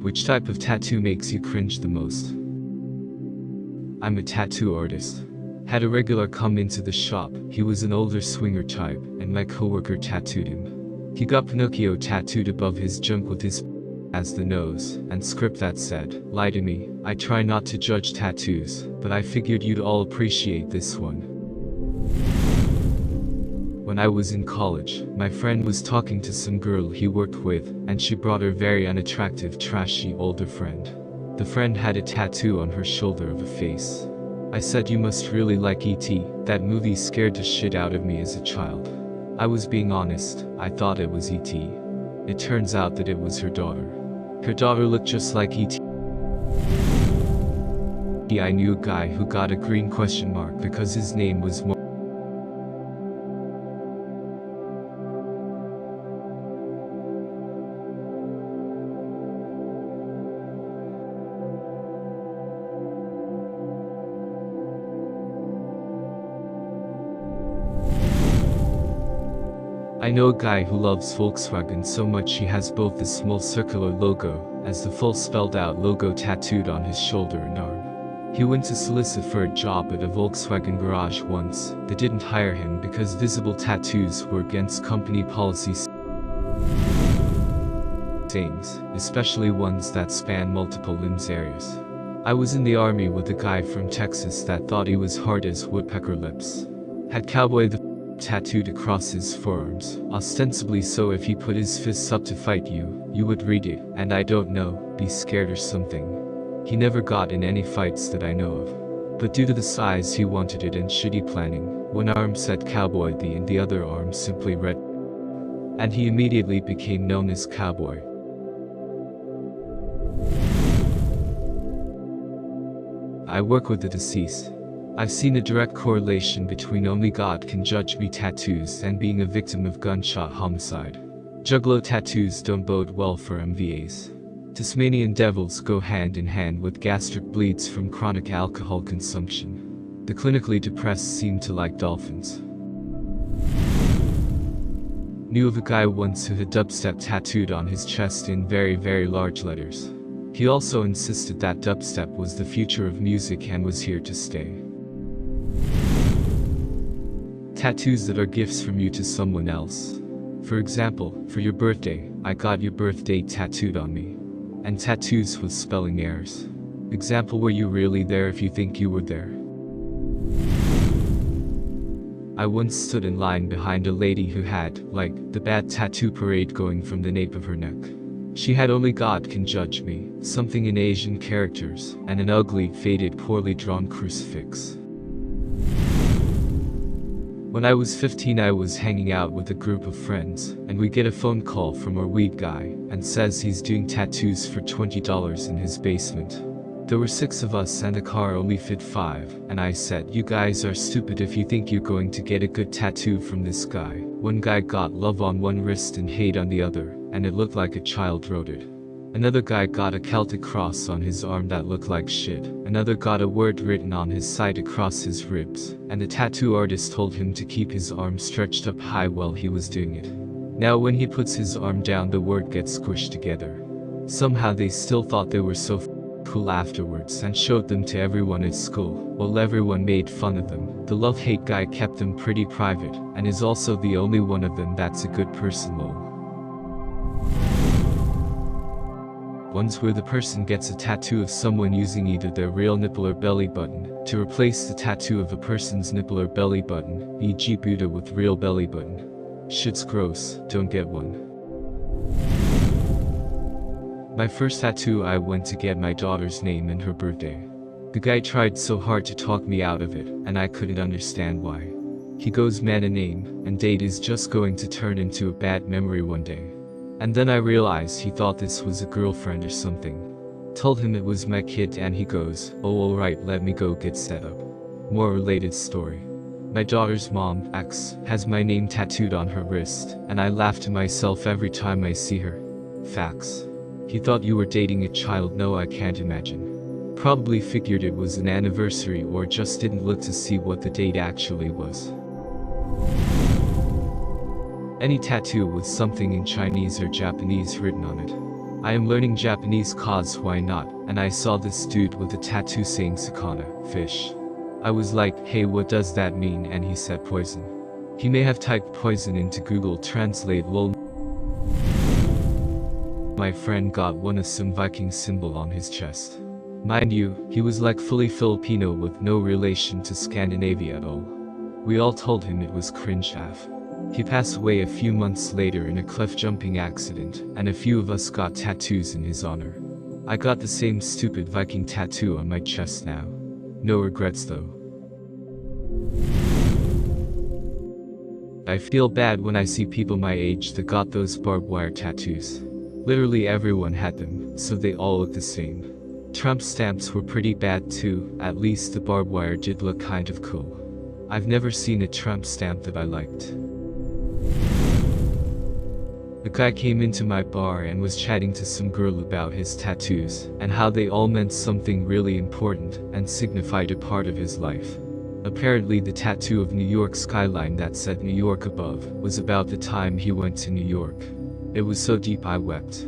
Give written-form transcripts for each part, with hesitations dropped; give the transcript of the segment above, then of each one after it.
Which type of tattoo makes you cringe the most? I'm a tattoo artist. Had a regular come into the shop. He was an older swinger type, and my coworker tattooed him. He got Pinocchio tattooed above his junk with his as the nose, and script that said, "Lie to me." I try not to judge tattoos, but I figured you'd all appreciate this one. When I was in college, my friend was talking to some girl he worked with, and she brought her very unattractive, trashy older friend. The friend had a tattoo on her shoulder of a face. I said, "You must really like E.T. That movie scared the shit out of me as a child." I was being honest, I thought it was E.T. It turns out that it was her daughter. Her daughter looked just like E.T. I knew a guy who got a green question mark because his name was I know a guy who loves Volkswagen so much he has both the small circular logo as the full spelled out logo tattooed on his shoulder and arm. He went to solicit for a job at a Volkswagen garage once. They didn't hire him because visible tattoos were against company policies, especially ones that span multiple limbs areas. I was in the army with a guy from Texas that thought he was hard as woodpecker lips. Had cowboy the tattooed across his forearms, ostensibly so if he put his fists up to fight you, you would read it, and I don't know, be scared or something. He never got in any fights that I know of. But due to the size he wanted it and shitty planning, one arm said Cowboy the and the other arm simply read, and he immediately became known as Cowboy. I work with the deceased. I've seen a direct correlation between only God can judge me tattoos and being a victim of gunshot homicide. Juggalo tattoos don't bode well for MVAs. Tasmanian devils go hand in hand with gastric bleeds from chronic alcohol consumption. The clinically depressed seem to like dolphins. Knew of a guy once who had dubstep tattooed on his chest in very, very large letters. He also insisted that dubstep was the future of music and was here to stay. Tattoos that are gifts from you to someone else. For example, for your birthday, I got your birthday tattooed on me. And tattoos with spelling errors. Example, were you really there if you think you were there? I once stood in line behind a lady who had, like, the bad tattoo parade going from the nape of her neck. She had "Only God Can Judge Me," something in Asian characters, and an ugly, faded, poorly drawn crucifix. When I was 15, I was hanging out with a group of friends, and we get a phone call from our weed guy, and says he's doing tattoos for $20 in his basement. There were 6 of us and the car only fit 5, and I said, "You guys are stupid if you think you're going to get a good tattoo from this guy." One guy got love on one wrist and hate on the other, and it looked like a child wrote it. Another guy got a Celtic cross on his arm that looked like shit. Another got a word written on his side across his ribs, and the tattoo artist told him to keep his arm stretched up high while he was doing it. Now when he puts his arm down, the word gets squished together. Somehow they still thought they were so cool afterwards and showed them to everyone at school, while everyone made fun of them. The love-hate guy kept them pretty private, and is also the only one of them that's a good person lol. Ones where the person gets a tattoo of someone using either their real nipple or belly button to replace the tattoo of a person's nipple or belly button, e.g. Buddha with real belly button. Shit's gross, don't get one. My first tattoo, I went to get my daughter's name and her birthday. The guy tried so hard to talk me out of it, and I couldn't understand why. He goes, "Man, a name and date is just going to turn into a bad memory one day." And then I realized he thought this was a girlfriend or something. Told him it was my kid and he goes, "Oh, alright, let me go get set up." More related story. My daughter's mom, X, has my name tattooed on her wrist, and I laugh to myself every time I see her. Facts. He thought you were dating a child. No, I can't imagine. Probably figured it was an anniversary or just didn't look to see what the date actually was. Any tattoo with something in Chinese or Japanese written on it. I am learning Japanese cause why not, and I saw this dude with a tattoo saying sakana, fish. I was like, hey, what does that mean? And he said poison. He may have typed poison into Google Translate lol. My friend got one of some Viking symbol on his chest. Mind you, he was like fully Filipino with no relation to Scandinavia at all. We all told him it was cringe AF. He passed away a few months later in a cliff jumping accident, and a few of us got tattoos in his honor. I got the same stupid Viking tattoo on my chest now. No regrets though. I feel bad when I see people my age that got those barbed wire tattoos. Literally everyone had them, so they all look the same. Trump stamps were pretty bad too, at least the barbed wire did look kind of cool. I've never seen a Trump stamp that I liked. The guy came into my bar and was chatting to some girl about his tattoos, and how they all meant something really important, and signified a part of his life. Apparently the tattoo of New York skyline that said New York above, was about the time he went to New York. It was so deep I wept.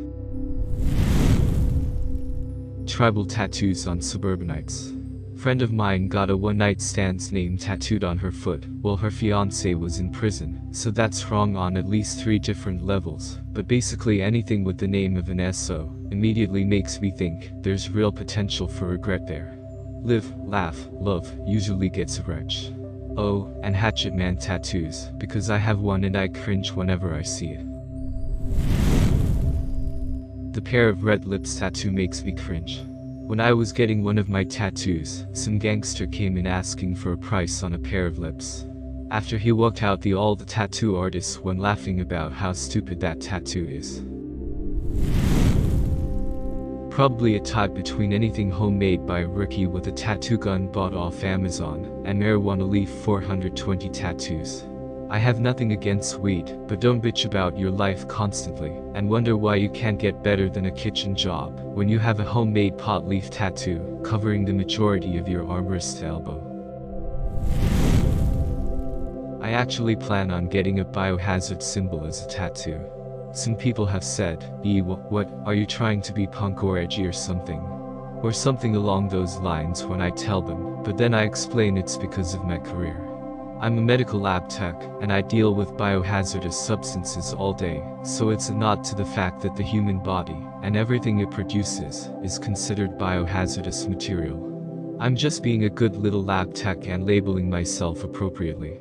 Tribal tattoos on suburbanites. Friend of mine got a one-night stand's name tattooed on her foot, while her fiancé was in prison, so that's wrong on at least 3 different levels, but basically anything with the name of an SO, immediately makes me think, there's real potential for regret there. Live, laugh, love, usually gets a wrench. Oh, and Hatchet Man tattoos, because I have one and I cringe whenever I see it. The pair of red lips tattoo makes me cringe. When I was getting one of my tattoos, some gangster came in asking for a price on a pair of lips. After he walked out, all the tattoo artists went laughing about how stupid that tattoo is. Probably a type between anything homemade by a rookie with a tattoo gun bought off Amazon, and marijuana leaf 420 tattoos. I have nothing against weed, but don't bitch about your life constantly, and wonder why you can't get better than a kitchen job, when you have a homemade pot leaf tattoo, covering the majority of your armrest elbow. I actually plan on getting a biohazard symbol as a tattoo. Some people have said, what, are you trying to be punk or edgy or something? Or something along those lines when I tell them, but then I explain it's because of my career. I'm a medical lab tech, and I deal with biohazardous substances all day, so it's a nod to the fact that the human body, and everything it produces, is considered biohazardous material. I'm just being a good little lab tech and labeling myself appropriately.